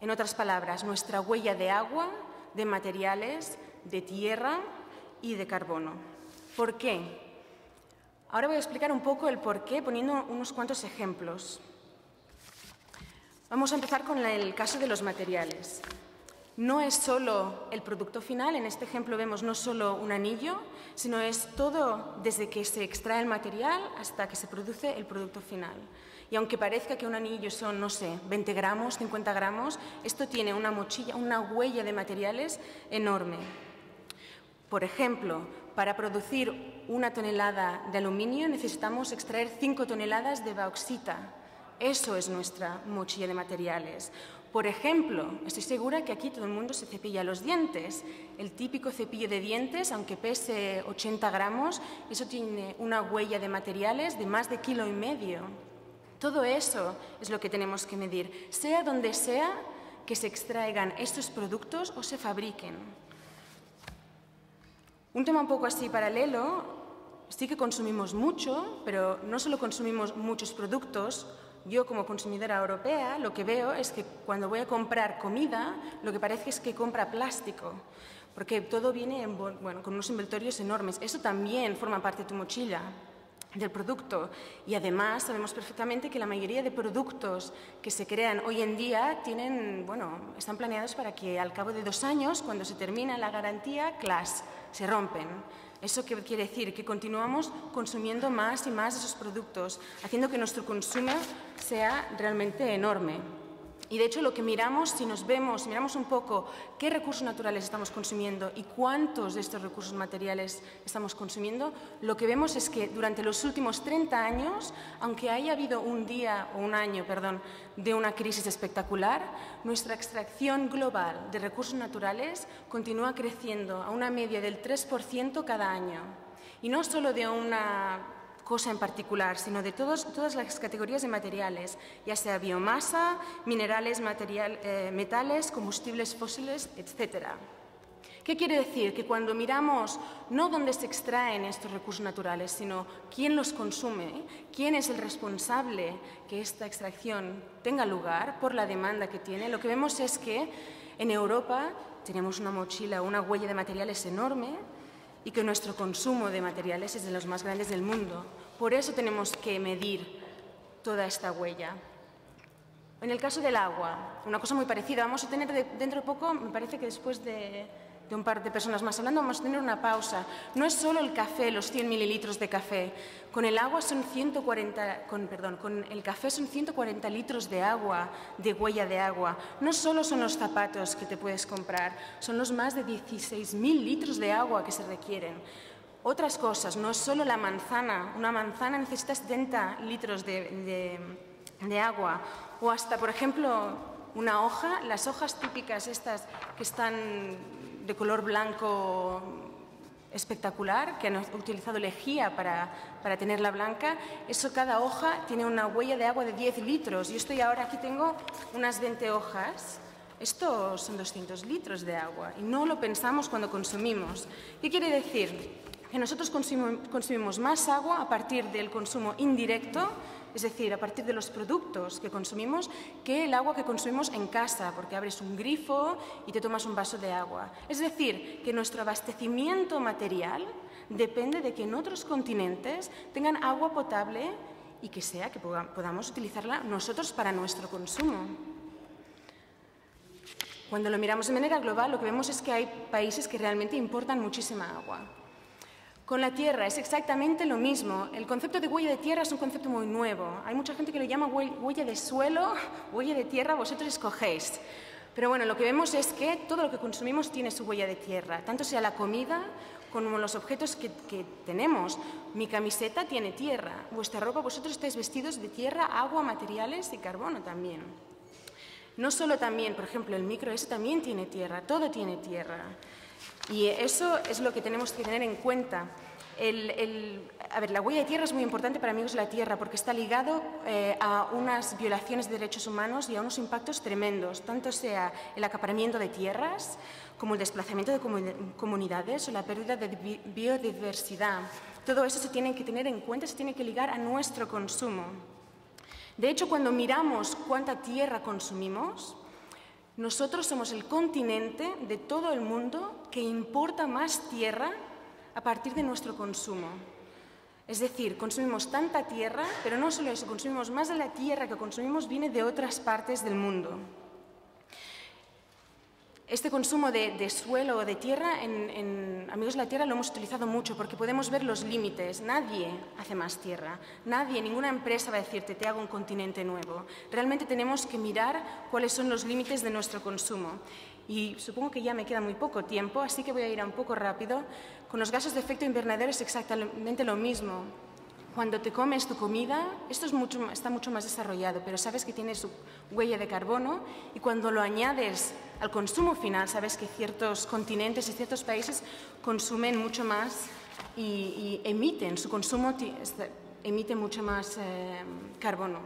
Speaker 4: En otras palabras, nuestra huella de agua, de materiales, de tierra y de carbono. ¿Por qué? Ahora voy a explicar un poco el por qué poniendo unos cuantos ejemplos. Vamos a empezar con el caso de los materiales. No es solo el producto final, en este ejemplo vemos no solo un anillo, sino es todo desde que se extrae el material hasta que se produce el producto final. Y aunque parezca que un anillo son, no sé, 20 gramos, 50 gramos, esto tiene una mochila, una huella de materiales enorme. Por ejemplo, para producir 1 tonelada de aluminio necesitamos extraer 5 toneladas de bauxita. Eso es nuestra mochila de materiales. Por ejemplo, estoy segura que aquí todo el mundo se cepilla los dientes. El típico cepillo de dientes, aunque pese 80 gramos, eso tiene una huella de materiales de más de 1,5 kilos. Todo eso es lo que tenemos que medir, sea donde sea que se extraigan estos productos o se fabriquen. Un tema un poco así paralelo, sí que consumimos mucho, pero no solo consumimos muchos productos. Yo, como consumidora europea, lo que veo es que cuando voy a comprar comida, lo que parece es que compra plástico, porque todo viene con unos envoltorios enormes. Eso también forma parte de tu mochila, del producto. Y además sabemos perfectamente que la mayoría de productos que se crean hoy en día están planeados para que al cabo de 2 años, cuando se termina la garantía, se rompen. ¿Eso qué quiere decir? Que continuamos consumiendo más y más de esos productos, haciendo que nuestro consumo sea realmente enorme. Y de hecho lo que miramos, si miramos un poco qué recursos naturales estamos consumiendo y cuántos de estos recursos materiales estamos consumiendo, lo que vemos es que durante los últimos 30 años, aunque haya habido un año de una crisis espectacular, nuestra extracción global de recursos naturales continúa creciendo a una media del 3% cada año. Y no solo de una cosa en particular, sino de todas las categorías de materiales, ya sea biomasa, minerales, metales, combustibles fósiles, etc. ¿Qué quiere decir? Que cuando miramos no dónde se extraen estos recursos naturales, sino quién los consume, quién es el responsable que esta extracción tenga lugar por la demanda que tiene, lo que vemos es que en Europa tenemos una mochila, una huella de materiales enorme, y que nuestro consumo de materiales es de los más grandes del mundo. Por eso tenemos que medir toda esta huella. En el caso del agua, una cosa muy parecida. Vamos a tener dentro de poco, me parece que después de un par de personas más hablando, vamos a tener una pausa. No es solo el café, los 100 mililitros de café. Con el agua son con el café son 140 litros de agua, de huella de agua. No solo son los zapatos que te puedes comprar, son los más de 16.000 litros de agua que se requieren. Otras cosas, no es solo la manzana. Una manzana necesita 70 litros de agua. O hasta, por ejemplo, una hoja, las hojas típicas estas que están de color blanco espectacular, que han utilizado lejía para tenerla blanca, cada hoja tiene una huella de agua de 10 litros. Yo aquí tengo unas 20 hojas. Estos son 200 litros de agua y no lo pensamos cuando consumimos. ¿Qué quiere decir? Que nosotros consumimos más agua a partir del consumo indirecto, es decir, a partir de los productos que consumimos, que el agua que consumimos en casa, porque abres un grifo y te tomas un vaso de agua. Es decir, que nuestro abastecimiento material depende de que en otros continentes tengan agua potable y que podamos utilizarla nosotros para nuestro consumo. Cuando lo miramos de manera global, lo que vemos es que hay países que realmente importan muchísima agua. Con la tierra es exactamente lo mismo. El concepto de huella de tierra es un concepto muy nuevo. Hay mucha gente que lo llama huella de suelo, huella de tierra, vosotros escogéis. Pero bueno, lo que vemos es que todo lo que consumimos tiene su huella de tierra, tanto sea la comida como los objetos que tenemos. Mi camiseta tiene tierra, vuestra ropa, vosotros estáis vestidos de tierra, agua, materiales y carbono también. No solo también, por ejemplo, el micro, ese también tiene tierra, todo tiene tierra. Y eso es lo que tenemos que tener en cuenta. La huella de tierra es muy importante para Amigos de la Tierra porque está ligado a unas violaciones de derechos humanos y a unos impactos tremendos, tanto sea el acaparamiento de tierras como el desplazamiento de comunidades o la pérdida de biodiversidad. Todo eso se tiene que tener en cuenta, se tiene que ligar a nuestro consumo. De hecho, cuando miramos cuánta tierra consumimos, nosotros somos el continente de todo el mundo que importa más tierra a partir de nuestro consumo. Es decir, consumimos tanta tierra, pero no solo eso, consumimos más de la tierra que consumimos viene de otras partes del mundo. Este consumo de suelo o de tierra, en Amigos de la Tierra lo hemos utilizado mucho porque podemos ver los límites. Nadie hace más tierra, nadie, ninguna empresa va a decirte te hago un continente nuevo. Realmente tenemos que mirar cuáles son los límites de nuestro consumo. Y supongo que ya me queda muy poco tiempo, así que voy a ir un poco rápido. Con los gases de efecto invernadero es exactamente lo mismo. Cuando te comes tu comida, esto está mucho más desarrollado, pero sabes que tiene su huella de carbono y cuando lo añades al consumo final, sabes que ciertos continentes y ciertos países consumen mucho más y emiten, su consumo emite mucho más carbono.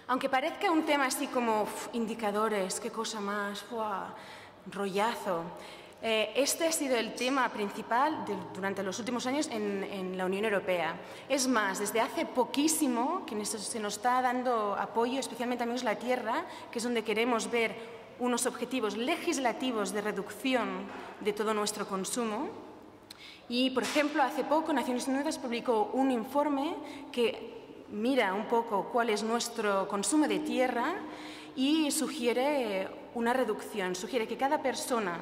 Speaker 4: Aunque parezca un tema así como indicadores, qué cosa más, rollazo. Este ha sido el tema principal durante los últimos años en la Unión Europea. Es más, desde hace poquísimo que se nos está dando apoyo, especialmente a Amigos de la Tierra, que es donde queremos ver unos objetivos legislativos de reducción de todo nuestro consumo. Y, por ejemplo, hace poco Naciones Unidas publicó un informe que mira un poco cuál es nuestro consumo de tierra y sugiere una reducción, sugiere que cada persona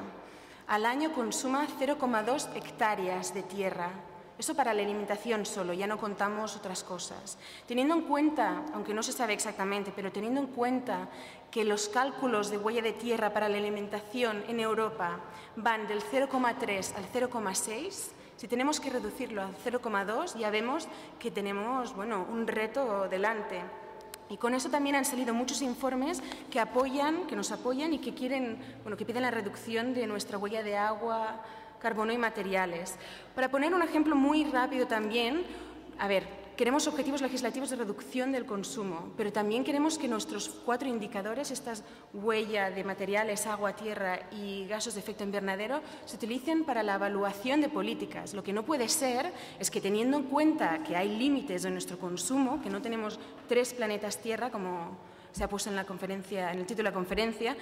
Speaker 4: al año consuma 0,2 hectáreas de tierra. Eso para la alimentación solo, ya no contamos otras cosas. Teniendo en cuenta, aunque no se sabe exactamente, pero teniendo en cuenta que los cálculos de huella de tierra para la alimentación en Europa van del 0,3 al 0,6, si tenemos que reducirlo al 0,2, ya vemos que tenemos un reto delante. Y con eso también han salido muchos informes que nos apoyan y que piden la reducción de nuestra huella de agua, carbono y materiales. Para poner un ejemplo muy rápido también, queremos objetivos legislativos de reducción del consumo, pero también queremos que nuestros 4 indicadores, estas huella de materiales, agua, tierra y gases de efecto invernadero, se utilicen para la evaluación de políticas. Lo que no puede ser es que, teniendo en cuenta que hay límites de nuestro consumo, que no tenemos 3 planetas Tierra, como se ha puesto en el título de la conferencia,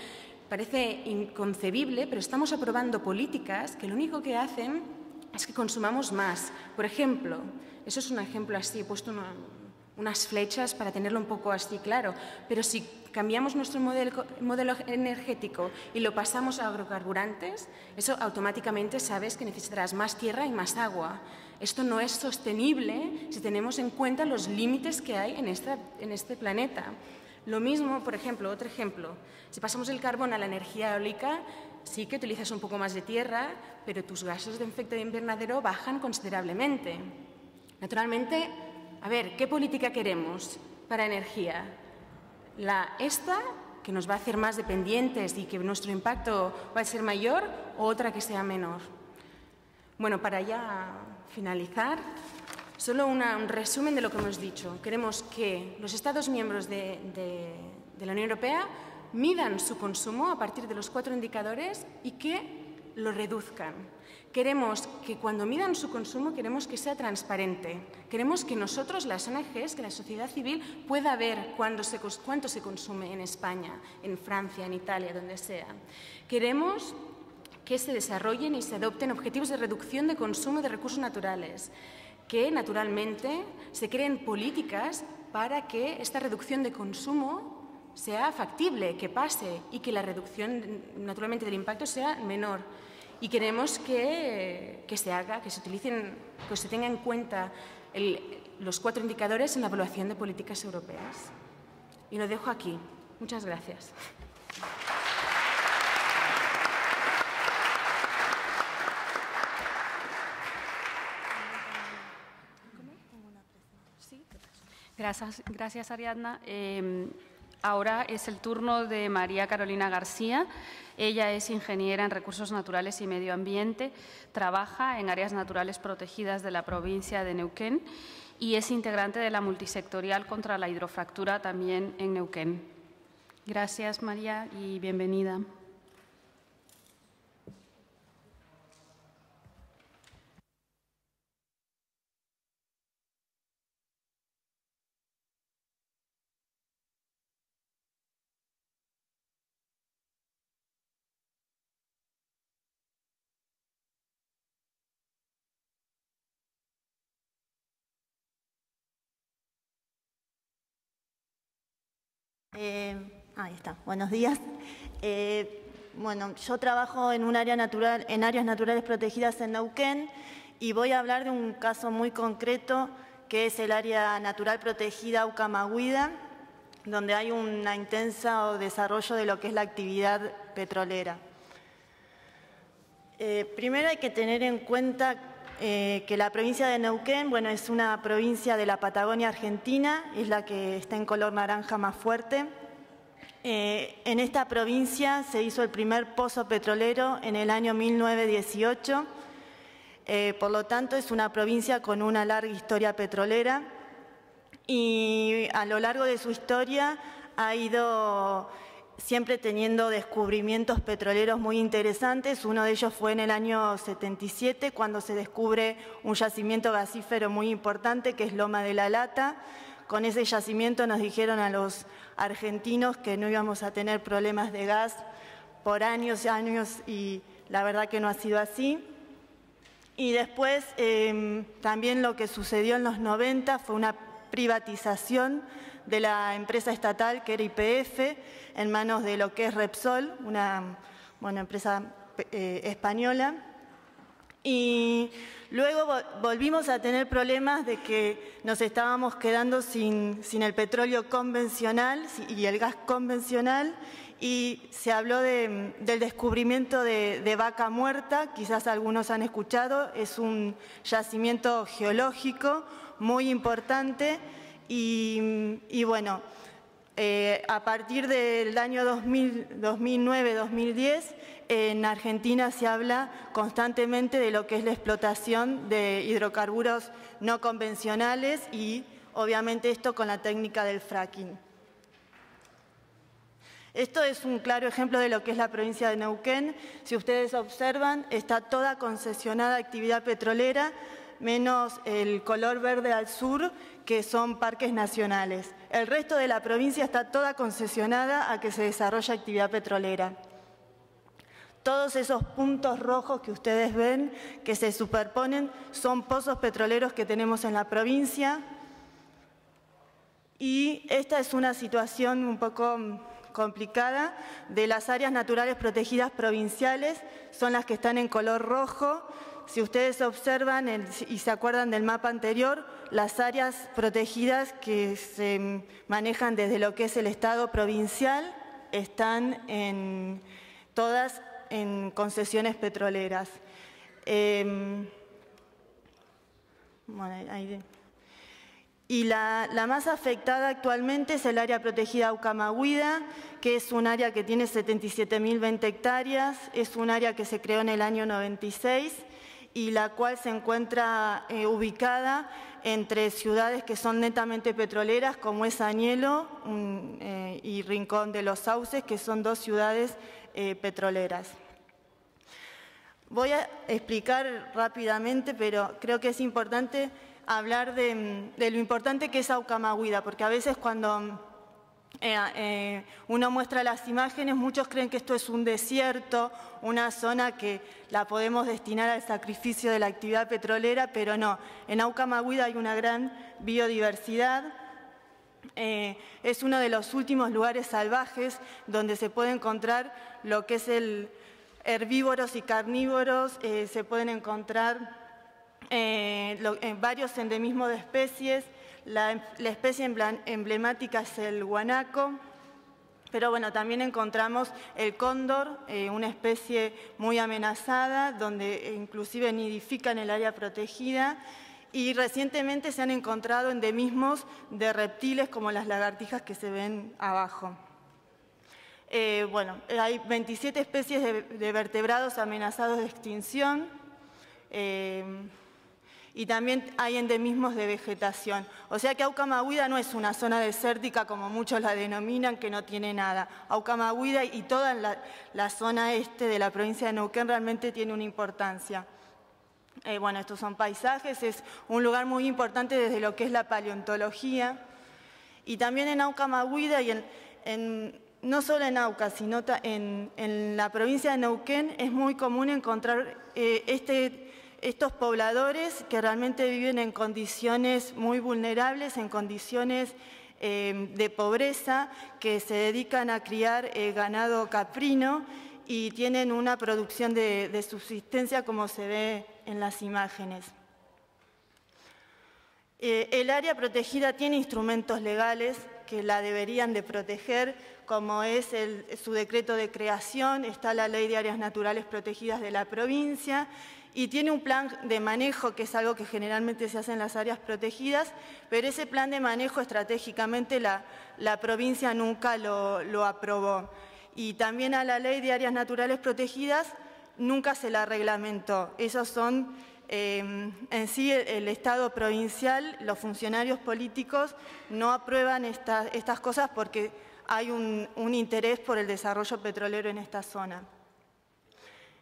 Speaker 4: parece inconcebible, pero estamos aprobando políticas que lo único que hacen es que consumamos más. Por ejemplo, eso es un ejemplo así, he puesto unas flechas para tenerlo un poco así claro, pero si cambiamos nuestro modelo energético y lo pasamos a agrocarburantes, eso automáticamente sabes que necesitarás más tierra y más agua. Esto no es sostenible si tenemos en cuenta los límites que hay en este planeta. Lo mismo, por ejemplo, otro ejemplo, si pasamos el carbón a la energía eólica, sí que utilizas un poco más de tierra, pero tus gases de efecto invernadero bajan considerablemente. Naturalmente, ¿qué política queremos para energía? ¿Esta, que nos va a hacer más dependientes y que nuestro impacto va a ser mayor, o otra que sea menor? Bueno, para ya finalizar, solo un resumen de lo que hemos dicho. Queremos que los Estados miembros de la Unión Europea midan su consumo a partir de los 4 indicadores y que lo reduzcan. Queremos que cuando midan su consumo, queremos que sea transparente. Queremos que nosotros, las ONGs, que la sociedad civil pueda ver cuánto se consume en España, en Francia, en Italia, donde sea. Queremos que se desarrollen y se adopten objetivos de reducción de consumo de recursos naturales, que naturalmente se creen políticas para que esta reducción de consumo sea factible, que pase y que la reducción naturalmente del impacto sea menor. Y queremos que se tenga en cuenta los 4 indicadores en la evaluación de políticas europeas. Y lo dejo aquí. Muchas gracias.
Speaker 2: Gracias, Ariadna. Ahora es el turno de María Carolina García. Ella es ingeniera en Recursos Naturales y Medio Ambiente, trabaja en áreas naturales protegidas de la provincia de Neuquén y es integrante de la multisectorial contra la hidrofractura también en Neuquén. Gracias, María, y bienvenida.
Speaker 5: Ahí está. Buenos días. Bueno, yo trabajo en un área natural, en áreas naturales protegidas en Neuquén, y voy a hablar de un caso muy concreto que es el área natural protegida Ucamahuida, donde hay un intenso desarrollo de lo que es la actividad petrolera. Primero hay que tener en cuenta que la provincia de Neuquén, bueno, es una provincia de la Patagonia Argentina, es la que está en color naranja más fuerte. En esta provincia se hizo el primer pozo petrolero en el año 1918, por lo tanto es una provincia con una larga historia petrolera y a lo largo de su historia ha ido siempre teniendo descubrimientos petroleros muy interesantes. Uno de ellos fue en el año 77, cuando se descubre un yacimiento gasífero muy importante que es Loma de la Lata. Con ese yacimiento nos dijeron a los argentinos que no íbamos a tener problemas de gas por años y años, y la verdad que no ha sido así. Y después también lo que sucedió en los 90 fue una privatización de la empresa estatal que era YPF en manos de lo que es Repsol, una empresa española. Y luego volvimos a tener problemas de que nos estábamos quedando sin el petróleo convencional y el gas convencional, y se habló del descubrimiento de Vaca Muerta, quizás algunos han escuchado, es un yacimiento geológico muy importante y bueno, a partir del año 2009-2010 en Argentina se habla constantemente de lo que es la explotación de hidrocarburos no convencionales y obviamente esto con la técnica del fracking. Esto es un claro ejemplo de lo que es la provincia de Neuquén. Si ustedes observan, está toda concesionada actividad petrolera, menos el color verde al sur, que son parques nacionales. El resto de la provincia está toda concesionada a que se desarrolle actividad petrolera. Todos esos puntos rojos que ustedes ven, que se superponen, son pozos petroleros que tenemos en la provincia. Y esta es una situación un poco complicada de las áreas naturales protegidas provinciales, son las que están en color rojo. Si ustedes observan y se acuerdan del mapa anterior, las áreas protegidas que se manejan desde lo que es el Estado provincial están todas en concesiones petroleras. Y la más afectada actualmente es el área protegida Ucamahuida, que es un área que tiene 77.020 hectáreas, es un área que se creó en el año 96 y la cual se encuentra ubicada entre ciudades que son netamente petroleras, como es Añelo y Rincón de los Sauces, que son dos ciudades petroleras. Voy a explicar rápidamente, pero creo que es importante hablar de lo importante que es Ucamahuida, porque a veces cuando uno muestra las imágenes, muchos creen que esto es un desierto, una zona que la podemos destinar al sacrificio de la actividad petrolera, pero no. En Ucamahuida hay una gran biodiversidad. Es uno de los últimos lugares salvajes donde se puede encontrar lo que es herbívoros y carnívoros, se pueden encontrar varios endemismos de especies. La especie emblemática es el guanaco, pero bueno, también encontramos el cóndor, una especie muy amenazada, donde inclusive nidifica en el área protegida, y recientemente se han encontrado endemismos de reptiles como las lagartijas que se ven abajo. Bueno, hay 27 especies de vertebrados amenazados de extinción, y también hay endemismos de vegetación. O sea que Ucamahuida no es una zona desértica como muchos la denominan, que no tiene nada. Ucamahuida y toda la zona este de la provincia de Neuquén realmente tiene una importancia. Bueno, estos son paisajes, es un lugar muy importante desde lo que es la paleontología. Y también en Ucamahuida y no solo en Auca, sino en la provincia de Neuquén es muy común encontrar estos pobladores que realmente viven en condiciones muy vulnerables, en condiciones de pobreza, que se dedican a criar ganado caprino y tienen una producción de subsistencia como se ve en las imágenes. El área protegida tiene instrumentos legales que la deberían de proteger, como es su decreto de creación, está la Ley de Áreas Naturales Protegidas de la provincia y tiene un plan de manejo, que es algo que generalmente se hace en las áreas protegidas, pero ese plan de manejo estratégicamente la provincia nunca lo aprobó. Y también a la Ley de Áreas Naturales Protegidas nunca se la reglamentó. Esos son en sí el Estado provincial, los funcionarios políticos no aprueban estas cosas porque hay un interés por el desarrollo petrolero en esta zona.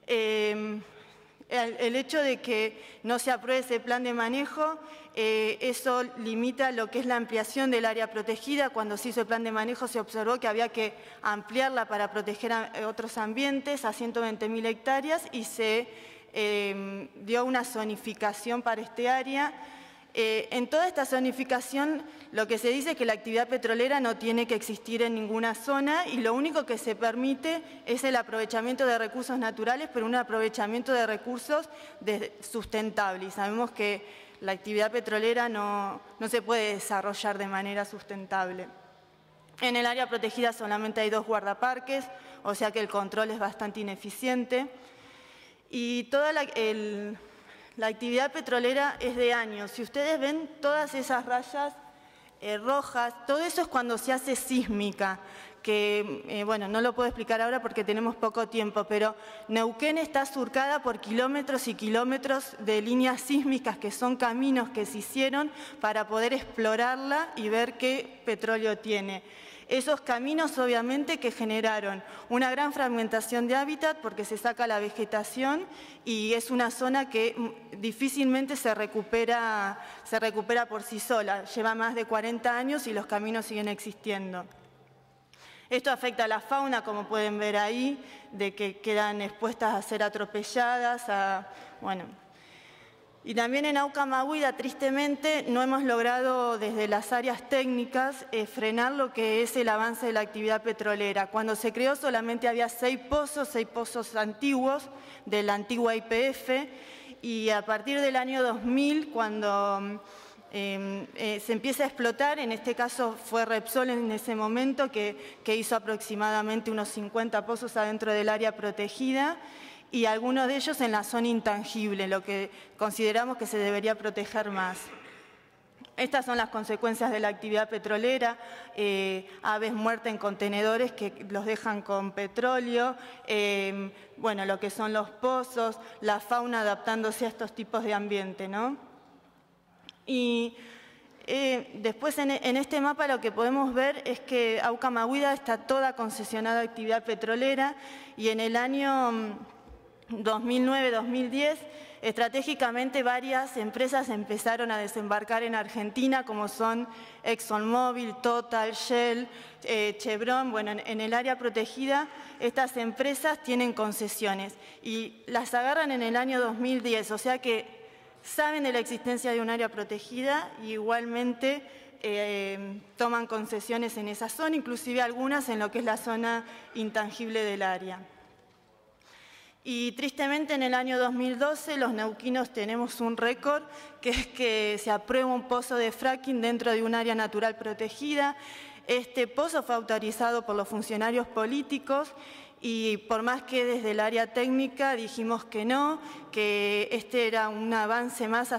Speaker 5: El hecho de que no se apruebe ese plan de manejo, eso limita lo que es la ampliación del área protegida. Cuando se hizo el plan de manejo se observó que había que ampliarla para proteger a otros ambientes a 120.000 hectáreas y se dio una zonificación para este área. En toda esta zonificación lo que se dice es que la actividad petrolera no tiene que existir en ninguna zona y lo único que se permite es el aprovechamiento de recursos naturales, pero un aprovechamiento de recursos sustentable. Y sabemos que la actividad petrolera no se puede desarrollar de manera sustentable. En el área protegida solamente hay 2 guardaparques, o sea que el control es bastante ineficiente. Y toda la actividad petrolera es de años. Si ustedes ven todas esas rayas rojas, todo eso es cuando se hace sísmica, que, bueno, no lo puedo explicar ahora porque tenemos poco tiempo, pero Neuquén está surcada por kilómetros y kilómetros de líneas sísmicas que son caminos que se hicieron para poder explorarla y ver qué petróleo tiene. Esos caminos obviamente que generaron una gran fragmentación de hábitat porque se saca la vegetación y es una zona que difícilmente se recupera por sí sola. Lleva más de 40 años y los caminos siguen existiendo. Esto afecta a la fauna, como pueden ver ahí, de que quedan expuestas a ser atropelladas, Y también en Aucamahuida, tristemente, no hemos logrado desde las áreas técnicas frenar lo que es el avance de la actividad petrolera. Cuando se creó solamente había 6 pozos antiguos de la antigua YPF y a partir del año 2000, cuando se empieza a explotar, en este caso fue Repsol en ese momento que hizo aproximadamente unos 50 pozos adentro del área protegida, y algunos de ellos en la zona intangible, lo que consideramos que se debería proteger más. Estas son las consecuencias de la actividad petrolera, aves muertas en contenedores que los dejan con petróleo, lo que son los pozos, la fauna adaptándose a estos tipos de ambiente, ¿no? Y después en este mapa lo que podemos ver es que Aucamahuida está toda concesionada a actividad petrolera y en el año 2009-2010, estratégicamente varias empresas empezaron a desembarcar en Argentina, como son ExxonMobil, Total, Shell, Chevron. Bueno, en el área protegida estas empresas tienen concesiones y las agarran en el año 2010, o sea que saben de la existencia de un área protegida y igualmente toman concesiones en esa zona, inclusive algunas en lo que es la zona intangible del área. Y tristemente en el año 2012 los neuquinos tenemos un récord, que es que se aprueba un pozo de fracking dentro de un área natural protegida. Este pozo fue autorizado por los funcionarios políticos y por más que desde el área técnica dijimos que no, que este era un avance más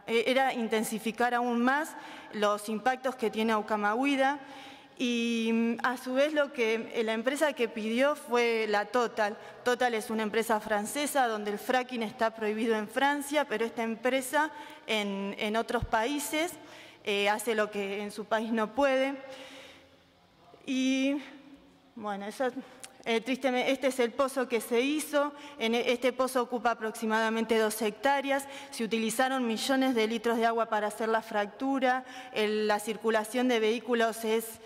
Speaker 5: era intensificar aún más los impactos que tiene Aucamahuida. Y a su vez la empresa que pidió fue la Total. Total es una empresa francesa donde el fracking está prohibido en Francia, pero esta empresa en otros países hace lo que en su país no puede. Y bueno, tristemente, este es el pozo que se hizo. Este pozo ocupa aproximadamente 2 hectáreas. Se utilizaron millones de litros de agua para hacer la fractura. La circulación de vehículos es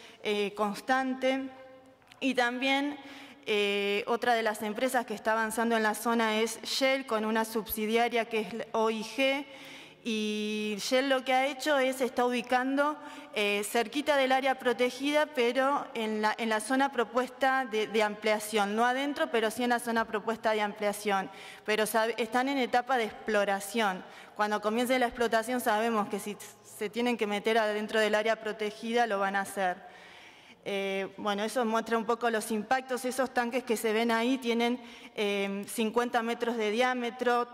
Speaker 5: constante. Y también otra de las empresas que está avanzando en la zona es Shell, con una subsidiaria que es OIG. Y Shell lo que ha hecho está ubicando cerquita del área protegida, pero en la zona propuesta de ampliación, no adentro, pero sí en la zona propuesta de ampliación. Pero están en etapa de exploración. Cuando comience la explotación sabemos que si se tienen que meter adentro del área protegida lo van a hacer. Bueno, eso muestra un poco los impactos. Esos tanques que se ven ahí tienen 50 metros de diámetro,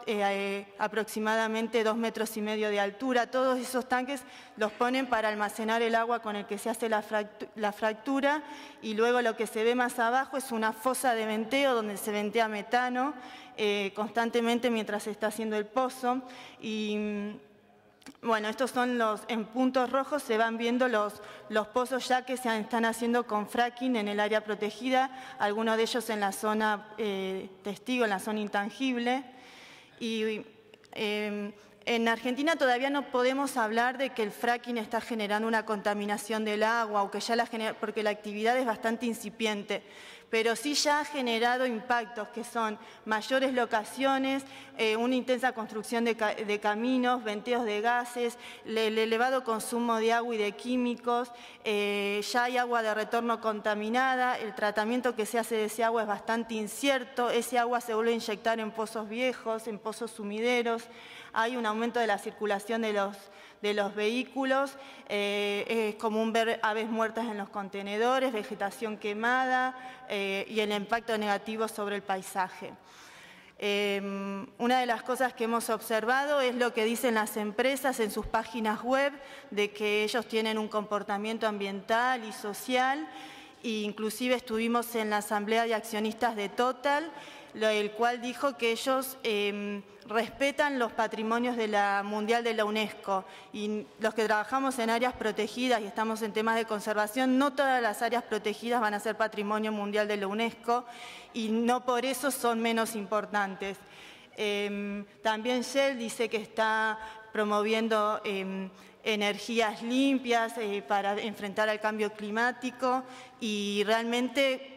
Speaker 5: aproximadamente 2,5 metros de altura. Todos esos tanques los ponen para almacenar el agua con el que se hace la fractura, y luego lo que se ve más abajo es una fosa de venteo donde se ventea metano constantemente mientras se está haciendo el pozo. Y bueno, estos son en puntos rojos se van viendo los pozos ya que se están haciendo con fracking en el área protegida, algunos de ellos en la zona testigo, en la zona intangible. Y en Argentina todavía no podemos hablar de que el fracking está generando una contaminación del agua o que ya porque la actividad es bastante incipiente, pero sí ya ha generado impactos que son mayores locaciones, una intensa construcción de caminos, venteos de gases, el elevado consumo de agua y de químicos, ya hay agua de retorno contaminada, el tratamiento que se hace de ese agua es bastante incierto, ese agua se vuelve a inyectar en pozos viejos, en pozos sumideros, hay un aumento de la circulación de los vehículos, es común ver aves muertas en los contenedores, vegetación quemada y el impacto negativo sobre el paisaje. Una de las cosas que hemos observado es lo que dicen las empresas en sus páginas web, de que ellos tienen un comportamiento ambiental y social, e inclusive estuvimos en la asamblea de accionistas de Total, el cual dijo que ellos respetan los patrimonios mundial de la UNESCO, y los que trabajamos en áreas protegidas y estamos en temas de conservación, no todas las áreas protegidas van a ser patrimonio mundial de la UNESCO y no por eso son menos importantes. También Shell dice que está promoviendo energías limpias para enfrentar al cambio climático, y realmente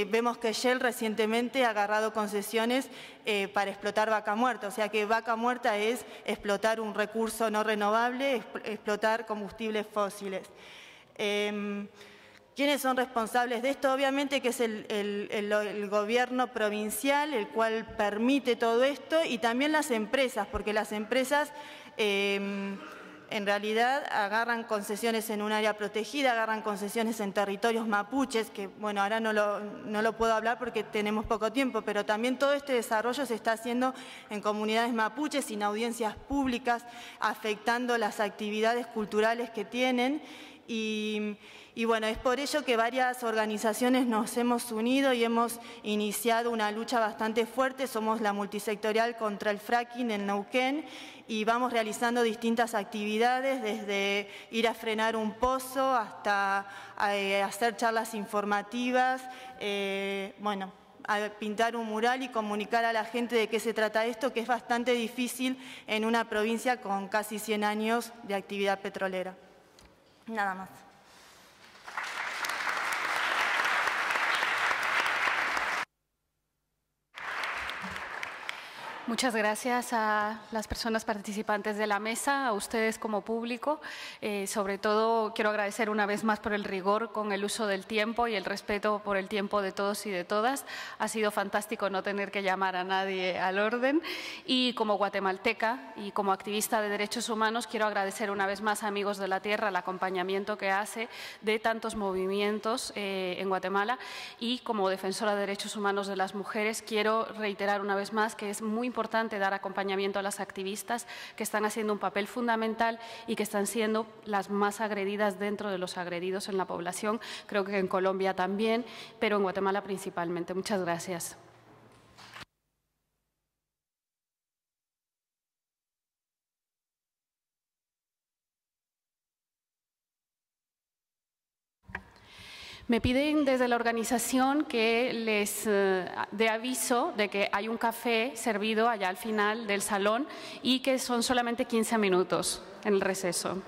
Speaker 5: vemos que Shell recientemente ha agarrado concesiones para explotar vaca muerta, o sea que vaca muerta es explotar un recurso no renovable, explotar combustibles fósiles. ¿Quiénes son responsables de esto? Obviamente que es el gobierno provincial, el cual permite todo esto, y también las empresas, porque las empresas en realidad agarran concesiones en un área protegida, agarran concesiones en territorios mapuches, que bueno, ahora no lo puedo hablar porque tenemos poco tiempo, pero también todo este desarrollo se está haciendo en comunidades mapuches, sin audiencias públicas, afectando las actividades culturales que tienen. Y bueno, es por ello que varias organizaciones nos hemos unido y hemos iniciado una lucha bastante fuerte. Somos la multisectorial contra el fracking en Neuquén y vamos realizando distintas actividades, desde ir a frenar un pozo hasta hacer charlas informativas, bueno, a pintar un mural y comunicar a la gente de qué se trata esto, que es bastante difícil en una provincia con casi 100 años de actividad petrolera. Nada más.
Speaker 2: Muchas gracias a las personas participantes de la mesa, a ustedes como público. Sobre todo quiero agradecer una vez más por el rigor con el uso del tiempo y el respeto por el tiempo de todos y de todas. Ha sido fantástico no tener que llamar a nadie al orden. Y como guatemalteca y como activista de derechos humanos, quiero agradecer una vez más a Amigos de la Tierra el acompañamiento que hace de tantos movimientos en Guatemala. Y como defensora de derechos humanos de las mujeres, quiero reiterar una vez más que es muy importante dar acompañamiento a las activistas que están haciendo un papel fundamental y que están siendo las más agredidas dentro de los agredidos en la población. Creo que en Colombia también, pero en Guatemala principalmente. Muchas gracias. Me piden desde la organización que les dé aviso de que hay un café servido allá al final del salón y que son solamente 15 minutos en el receso.